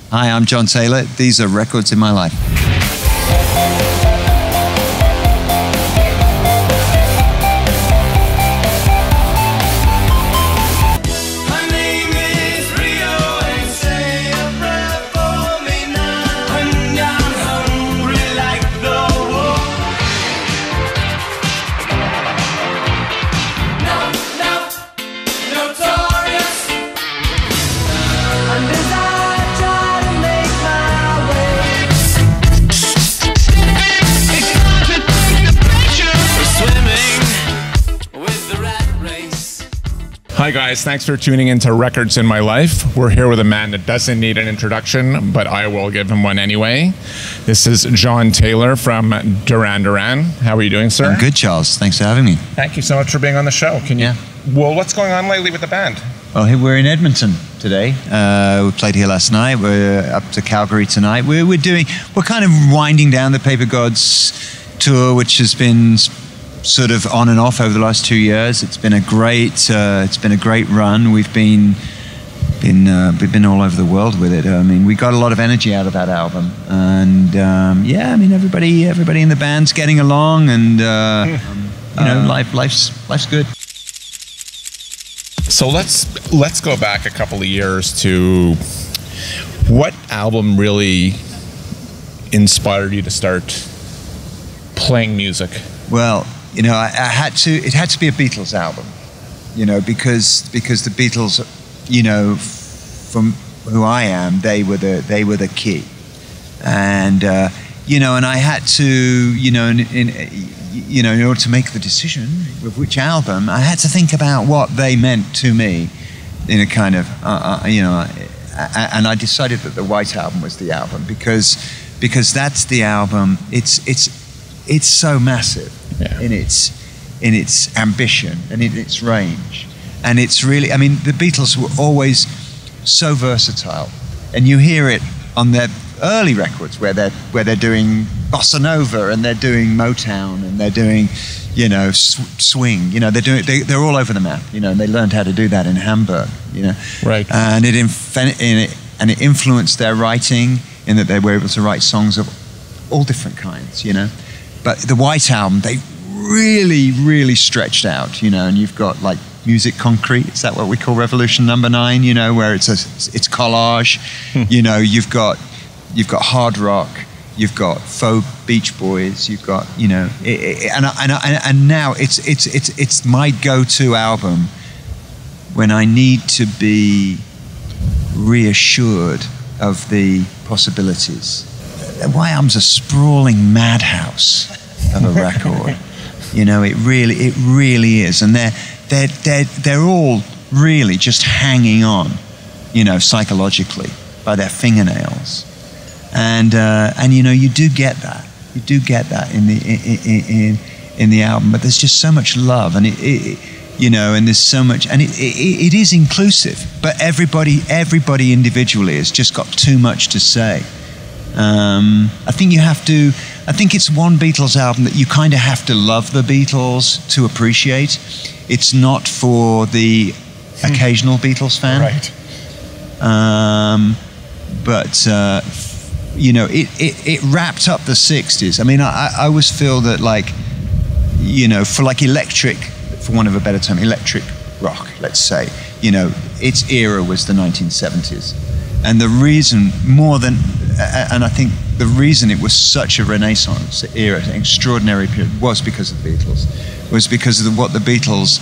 Hi, I'm John Taylor. These are Records in My Life. Hi guys, thanks for tuning into Records in My Life. We're here with a man that doesn't need an introduction, but I will give him one anyway. This is John Taylor from Duran Duran. How are you doing, sir? I'm good, Charles. Thanks for having me. Thank you so much for being on the show. Well, what's going on lately with the band? Well, here we're in Edmonton today. We played here last night. We're up to Calgary tonight. We're kind of winding down the Paper Gods tour, which has been sort of on and off over the last 2 years. It's been a great run. We've been all over the world with it. I mean, we got a lot of energy out of that album, and everybody in the band's getting along, and life's good. So let's go back a couple of years to what album really inspired you to start playing music? Well, it had to be a Beatles album, because the Beatles, from who I am, they were the key, and and I had to, in order to make the decision of which album, I had to think about what they meant to me, in a kind of, and I decided that the White Album was the album because that's the album. It's so massive. Yeah. in its ambition and in its range, and it's really, I mean, the Beatles were always so versatile, and you hear it on their early records where they're doing bossa nova, and they're doing Motown, and they're doing swing, they're all over the map, and they learned how to do that in Hamburg, right, and it influenced their writing in that they were able to write songs of all different kinds, But the White Album, they really, really stretched out, and you've got like Music Concrete. Is that what we call Revolution Number 9? Where it's collage. You've got hard rock. You've got faux Beach Boys. You've got and now it's my go-to album when I need to be reassured of the possibilities. The White Album's a sprawling madhouse of a record. It really is, and they're all really just hanging on, psychologically by their fingernails, and you do get that in the album, but there's just so much love, and and there's so much, and it is inclusive, but everybody individually has just got too much to say. I think it's one Beatles album that you kind of have to love the Beatles to appreciate. It's not for the occasional Beatles fan. Right. It wrapped up the 60s. I mean, I always feel that, for electric, for want of a better term, electric rock, let's say, its era was the 1970s. And the reason I think the reason it was such a renaissance era, an extraordinary period, was because of the Beatles. Was because of what the Beatles,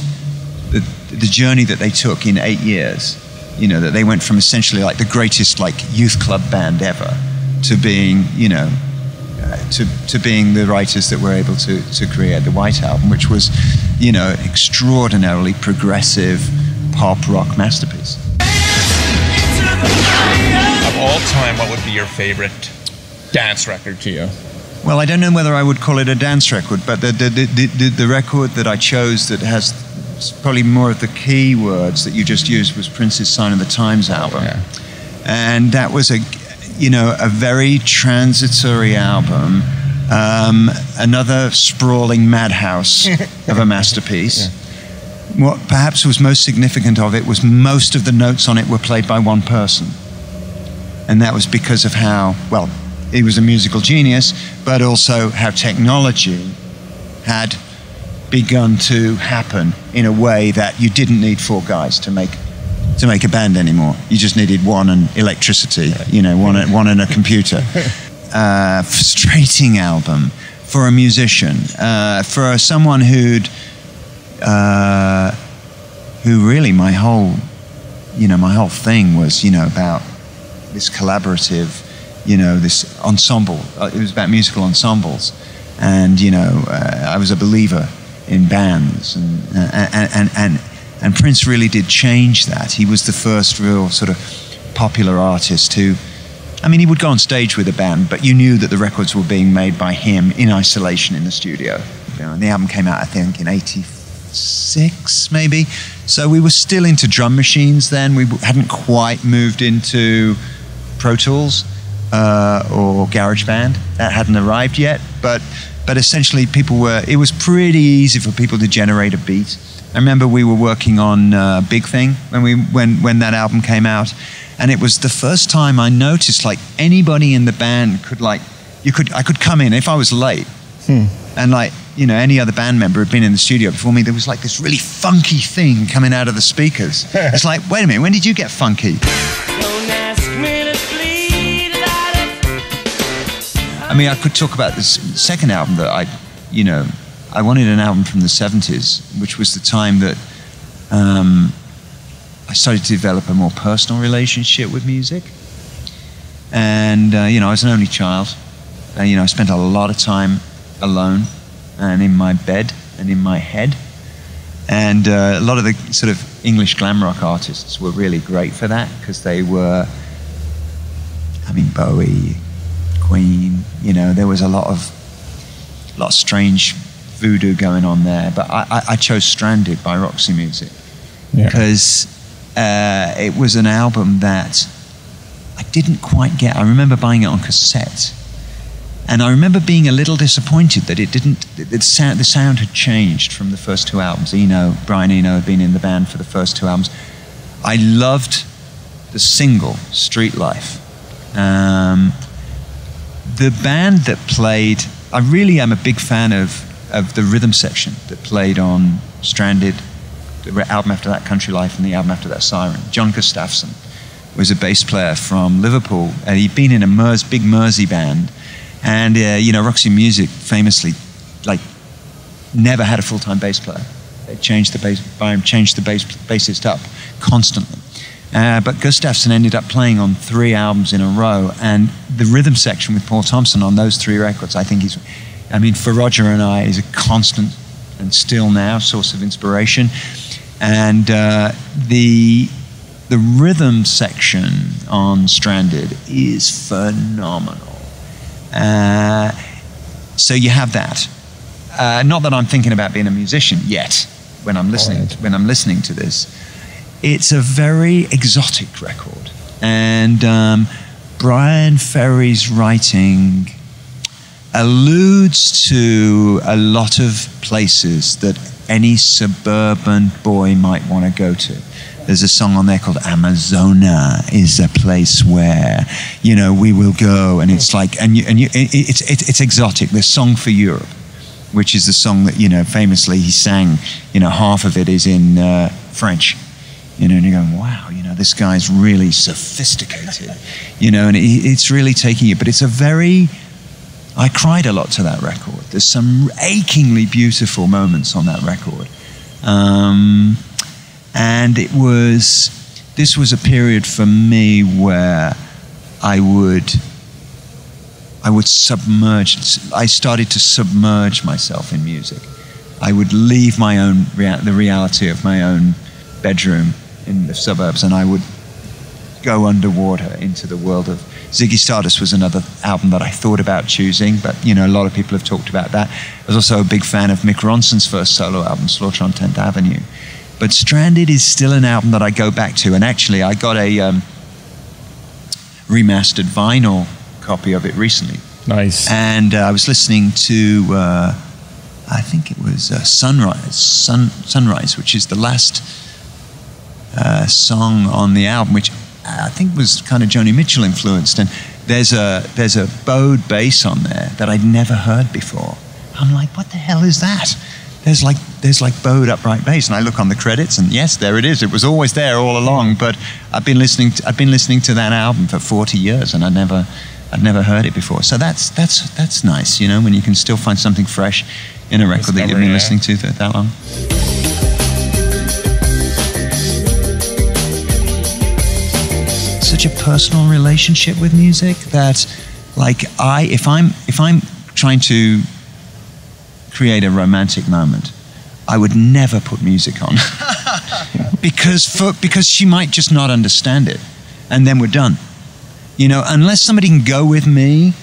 the journey that they took in 8 years. That they went from essentially like the greatest youth club band ever to being, to being the writers that were able to create the White Album, which was, extraordinarily progressive pop rock masterpiece. Of all time, what would be your favorite dance record to you? Well, I don't know whether I would call it a dance record, but the record that I chose that has probably more of the key words that you just used was Prince's Sign of the Times album. Yeah. And that was a very transitory album, another sprawling madhouse of a masterpiece. Yeah. What perhaps was most significant of it was most of the notes on it were played by one person. And that was because of how, well, he was a musical genius, but also how technology had begun to happen in a way that you didn't need four guys to make a band anymore. You just needed one and electricity, one and a computer. Frustrating album for a musician, for someone who really my whole thing was, about this collaborative, this ensemble. It was about musical ensembles, and I was a believer in bands, and Prince really did change that. He was the first real sort of popular artist who, he would go on stage with a band, but you knew that the records were being made by him in isolation in the studio. And the album came out, I think, in '86, maybe. So we were still into drum machines then. We hadn't quite moved into Pro Tools or GarageBand. That hadn't arrived yet, but essentially it was pretty easy for people to generate a beat. I remember we were working on Big Thing when that album came out, and it was the first time I noticed anybody in the band I could come in if I was late, and any other band member had been in the studio before me. There was this really funky thing coming out of the speakers. It's like, wait a minute, when did you get funky? I could talk about this second album that I wanted an album from the 70s, which was the time that I started to develop a more personal relationship with music. And, I was an only child. I spent a lot of time alone and in my bed and in my head. And a lot of the sort of English glam rock artists were really great for that, because they were, Bowie, Queen, there was a lot of strange voodoo going on there. But I chose Stranded by Roxy Music because it was an album that I didn't quite get. I remember buying it on cassette, and I remember being a little disappointed that the sound had changed from the first two albums. Brian Eno had been in the band for the first two albums. I loved the single, Street Life. The band that played, I really am a big fan of the rhythm section that played on Stranded, the album after that, Country Life, and the album after that, Siren. John Gustafson was a bass player from Liverpool, and he'd been in a big Mersey band. And, Roxy Music famously, never had a full-time bass player. They changed the bassist up constantly. But Gustafson ended up playing on 3 albums in a row, and the rhythm section with Paul Thompson on those 3 records, I think for Roger and I, is a constant and still now source of inspiration. And the rhythm section on Stranded is phenomenal. So you have that. Not that I'm thinking about being a musician yet when I'm listening to this. It's a very exotic record, and Brian Ferry's writing alludes to a lot of places that any suburban boy might want to go to. There's a song on there called Amazona is a place where, we will go, and it's it's exotic. The Song for Europe, which is the song that, famously he sang, half of it is in French. And you're going, wow, this guy's really sophisticated, and it's really taking you. But it's I cried a lot to that record. There's some achingly beautiful moments on that record. And this was a period for me where I started to submerge myself in music. I would leave the reality of my own bedroom in the suburbs, and I would go underwater into the world of Ziggy Stardust. Was another album that I thought about choosing, but a lot of people have talked about that. I was also a big fan of Mick Ronson's first solo album, Slaughter on 10th Avenue. But Stranded is still an album that I go back to, and actually I got a remastered vinyl copy of it recently. Nice. And I was listening to, I think it was Sunrise, which is the last song on the album, which I think was kind of Joni Mitchell influenced, and there's a bowed bass on there that I'd never heard before. I'm like, what the hell is that? There's like bowed upright bass, and I look on the credits, and yes, there it is. It was always there all along, but I've been listening to that album for 40 years, and I'd never heard it before. So that's nice, you know, when you can still find something fresh in a record that you've been listening to that long. Such a personal relationship with music that, like, if I'm trying to create a romantic moment, I would never put music on because she might just not understand it, and then we're done. You know, unless somebody can go with me,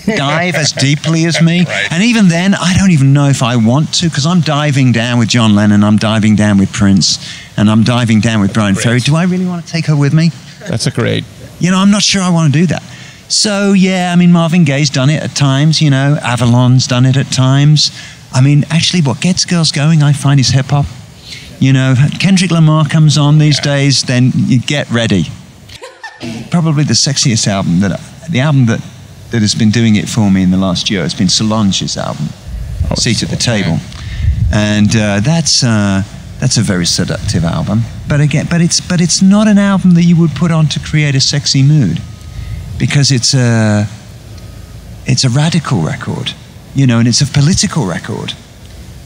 dive as deeply as me, right. And even then, I don't even know if I want to, because I'm diving down with John Lennon, I'm diving down with Prince, and I'm diving down with Brian Ferry. Do I really want to take her with me? That's a great. You know, I'm not sure I want to do that. So yeah, I mean, Marvin Gaye's done it at times, you know, Avalon's done it at times. I mean, actually what gets girls going, I find, is hip hop. You know, Kendrick Lamar comes on these days, then you get ready. Probably the sexiest album the album that has been doing it for me in the last year has been Solange's album, Seat at the Table. And that's a very seductive album. But again, but it's not an album that you would put on to create a sexy mood, because it's a radical record, you know, and it's a political record,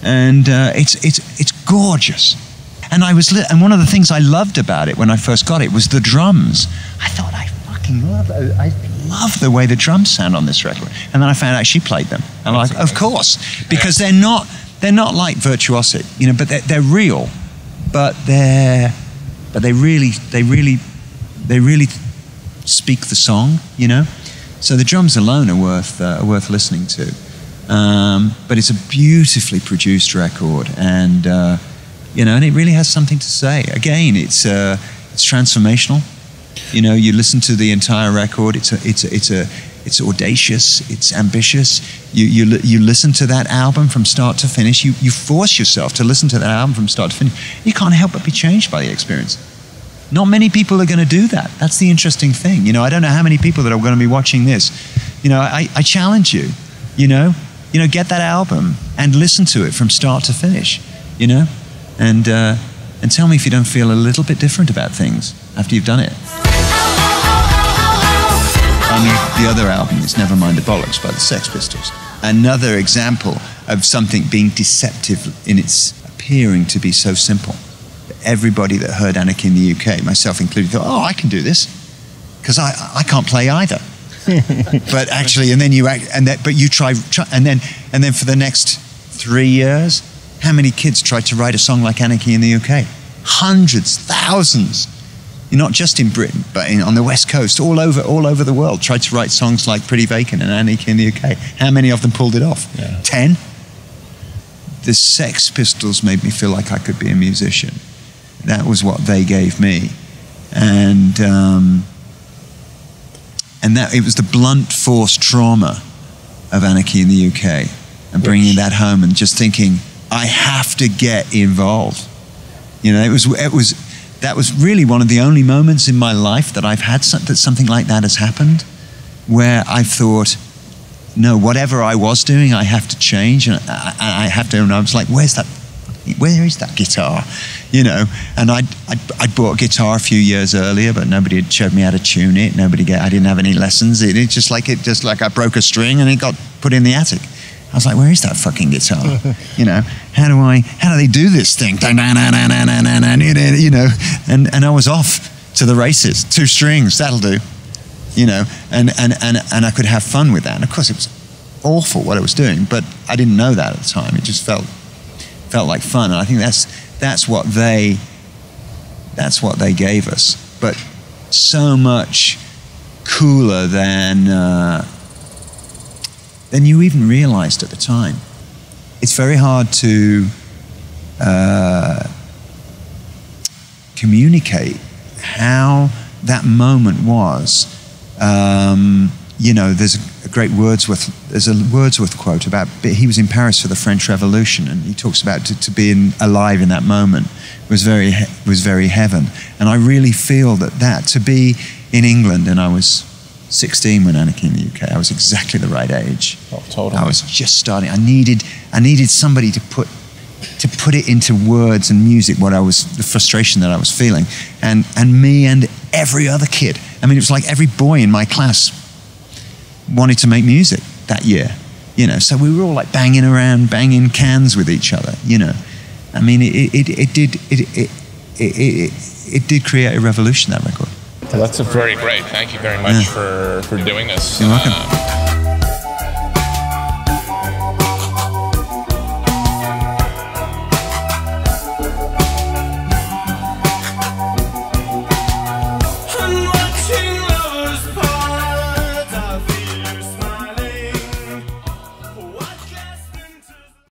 and it's gorgeous. And and one of the things I loved about it when I first got it was the drums. I thought, I love the way the drums sound on this record. And then I found out she played them, and I'm like, of course, because they're not like virtuosic, you know, but they're real, but they really speak the song, you know. So the drums alone are worth listening to. But it's a beautifully produced record, and you know, and it really has something to say. Again, it's transformational. You know, you listen to the entire record. It's audacious. It's ambitious. You listen to that album from start to finish. You force yourself to listen to that album from start to finish. You can't help but be changed by the experience. Not many people are going to do that. That's the interesting thing. You know, I don't know how many people that are going to be watching this. You know, I challenge you. You know, get that album and listen to it from start to finish. You know, and tell me if you don't feel a little bit different about things after you've done it. I mean, the other album is Nevermind the Bollocks by the Sex Pistols. Another example of something being deceptive in its appearing to be so simple. Everybody that heard Anarchy in the UK, myself included, thought, oh, I can do this, because I can't play either. But actually, and then you act, but you try, and then for the next 3 years, how many kids tried to write a song like Anarchy in the UK? Hundreds, thousands. Not just in Britain, but on the West Coast, all over the world, tried to write songs like Pretty Vacant and Anarchy in the UK. How many of them pulled it off? Yeah. 10? The Sex Pistols made me feel like I could be a musician. That was what they gave me. And that it was the blunt force trauma of Anarchy in the UK, and bringing that home and just thinking, I have to get involved. You know, that was really one of the only moments in my life that I've had that something like that has happened, where I thought, no, whatever I was doing, I have to change, and I have to. And I was like, where is that guitar? You know, and I'd bought a guitar a few years earlier, but nobody had showed me how to tune it. I didn't have any lessons. It just like I broke a string and it got put in the attic. I was like, where is that fucking guitar? You know, how do they do this thing? You know, and I was off to the races. 2 strings, that'll do. You know, and I could have fun with that. And of course, it was awful what I was doing, but I didn't know that at the time. It just felt like fun, and I think that's what they gave us. But so much cooler than you even realized at the time. It's very hard to communicate how that moment was. You know, there's a great Wordsworth. There's a Wordsworth quote about he was in Paris for the French Revolution, and he talks about to be alive in that moment was very heaven. And I really feel that to be in England, and I was 16 when Anna came to the UK. I was exactly the right age. Oh, totally. I was just starting. I needed somebody to put it into words and music, the frustration that I was feeling. And me and every other kid. I mean, it was like every boy in my class wanted to make music that year, you know. So we were all like banging cans with each other, you know. I mean, it did create a revolution, that record. Well, that's very great. Thank you very much for doing this. You're welcome.